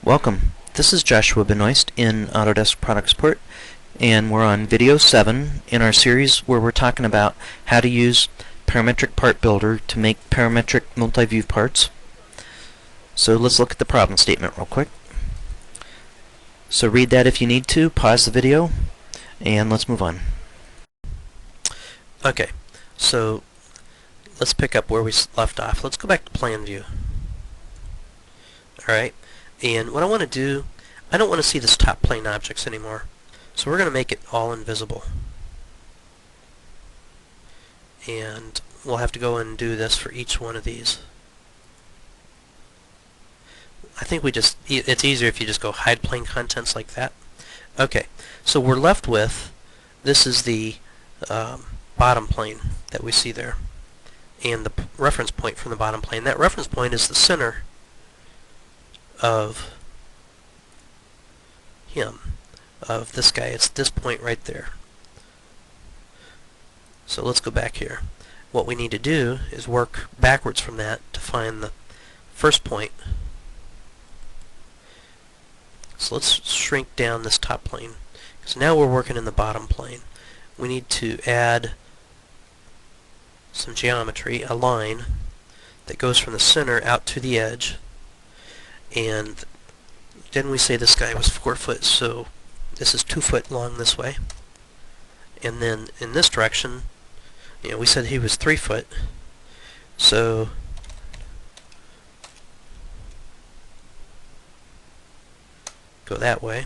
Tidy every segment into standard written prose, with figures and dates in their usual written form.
Welcome. This is Joshua Benoist in Autodesk Product Support, and we're on video 7 in our series where we're talking about how to use Parametric Part Builder to make parametric multi-view parts. So let's look at the problem statement real quick. So read that if you need to, pause the video, and let's move on. Okay, so let's pick up where we left off. Let's go back to plan view. Alright, and what I want to do, I don't want to see this top plane objects anymore. So we're going to make it all invisible. And we'll have to go and do this for each one of these. I think it's easier if you just go hide plane contents like that. Okay, so we're left with, this is the bottom plane that we see there. And the reference point from the bottom plane. That reference point is the center of him, of this guy. It's this point right there. So let's go back here. What we need to do is work backwards from that to find the first point. So let's shrink down this top plane, because now we're working in the bottom plane. We need to add some geometry, a line that goes from the center out to the edge. And didn't we say this guy was 4 foot, so this is 2 foot long this way. And then in this direction, we said he was 3 foot, so go that way.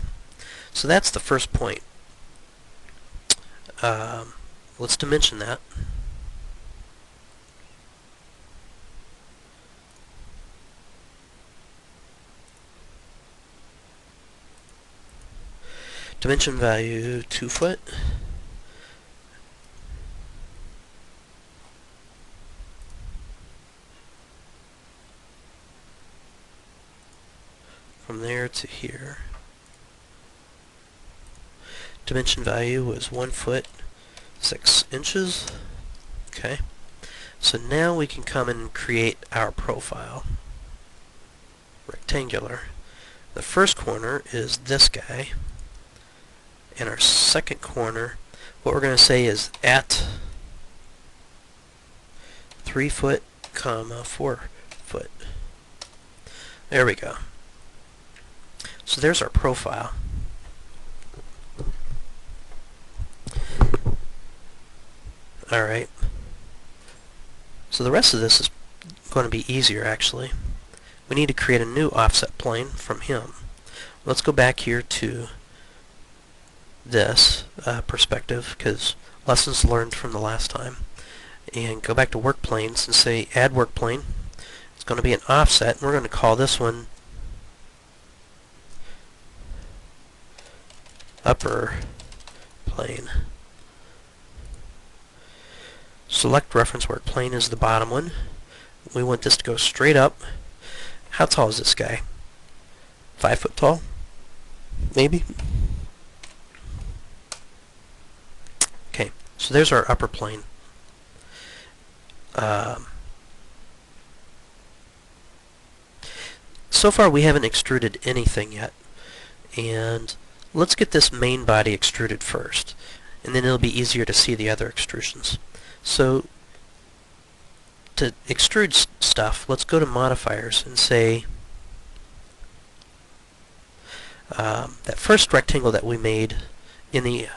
So that's the first point. Let's dimension that. Dimension value 2 foot. From there to here. Dimension value was 1 foot 6 inches. Okay. So now we can come and create our profile. Rectangular. The first corner is this guy. And our second corner, what we're going to say is at 3 foot, 4 foot. There we go. So there's our profile. Alright. So the rest of this is going to be easier, actually. We need to create a new offset plane from him. Let's go back here to this perspective, because lessons learned from the last time, and go back to work planes and say add work plane. It's going to be an offset, and we're going to call this one upper plane. Select reference work plane is the bottom one. We want this to go straight up. How tall is this guy? 5 foot tall? Maybe? Okay, so there's our upper plane. So far we haven't extruded anything yet, and let's get this main body extruded first, and then it'll be easier to see the other extrusions. So to extrude stuff, let's go to modifiers and say that first rectangle that we made in the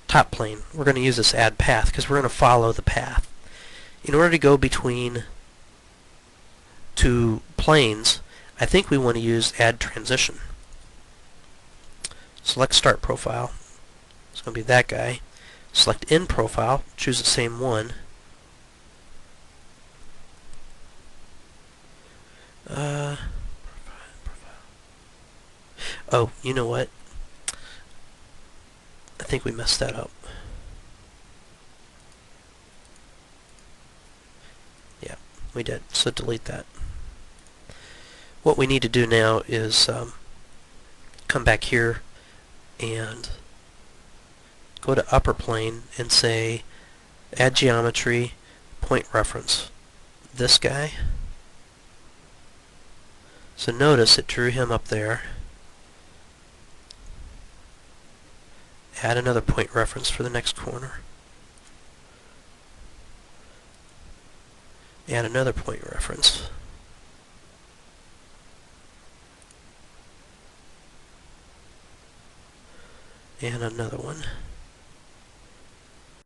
top plane, we're going to use this add path because we're going to follow the path. In order to go between two planes, I think we want to use add transition. Select start profile. It's going to be that guy. Select end profile. Choose the same one. Oh, you know what? I think we messed that up. Yeah, we did. So delete that. What we need to do now is come back here and go to upper plane and say add geometry, point reference. This guy. So notice it drew him up there. Add another point reference for the next corner. Add another point reference. And another one.